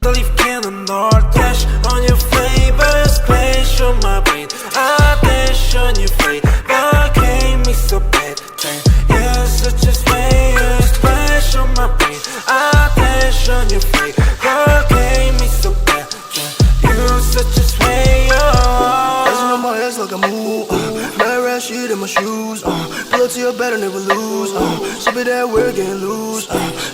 leaf cannon or dash on your flavor, splash on my brain. I dash on your flavor, came me so bad. You're such a slayer, splash on my brain. I dash on your flavor, came me so bad. You're such a slayer. Dancing on my ass like a move. Mad rat shit in my shoes. Pull up to your bed and never lose. Sip it that we're getting loose.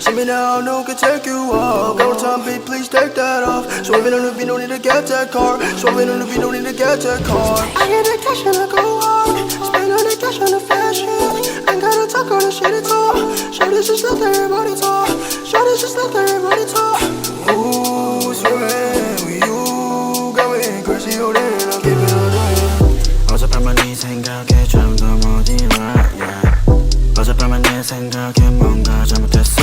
See me now, no can take you off. Go time, babe, please take that off. Swerving on the beat, no need to get that car. Swerving on the beat, no need to get that car. I get that cash and I go hard. Spend all the cash on the fashion. Ain't gotta talk on the shit at all. Shorty's just let everybody talk. Shorty's just let everybody talk. Ooh, swerving with you. Going crazy, oh then I'll keep it on the 어젯밤만 네 생각에 좀 더 못 일어 어젯밤만 내 생각에 뭔가 잘못했어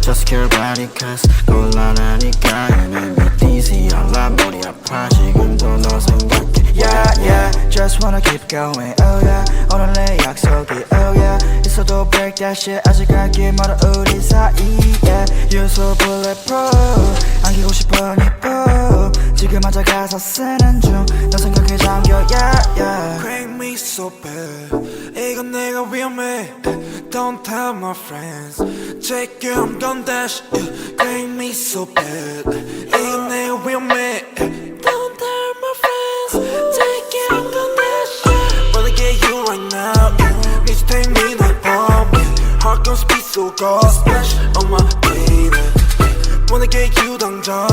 Just care about it cause 곤란하니까 You make me dizzy 알라 머리 아파 지금도 너 생각해 Yeah yeah Just wanna keep going Oh yeah 오늘 내 약속이 Oh yeah 있어도 break that shit 아직 갈 길 멀어 우리 사이에 You're so bulletproof 안기고 싶어 네 뽀 지금 앉아 가사 쓰는 중 너 생각에 잠겨 yeah yeah Crank me so bad 이건 내가 위험해 Don't tell my friends Check it I'm gon' dash Crank me so bad 이건 내가 위험해 Don't tell my friends Check it I'm gon' dash Wanna get you right now Need to take me like bomb Heart gon' speed so cold Splash on my baby Wanna get you 당장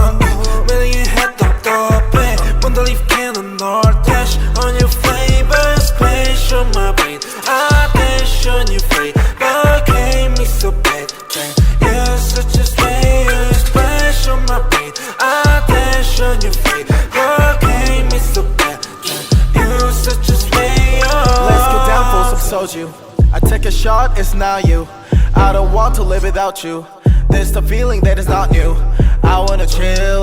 매일 했던 떡배 Wanna leave cannon or dash on your flavor Splash on my brain I dash on your flavor Came me so bad You're such a slayer Splash on my brain I dash on your flavor Came me so bad You're such a slayer Let's get down for some soju. I take a shot, it's not you. I don't want to live without you. There's the feeling that is not new. I wanna chill.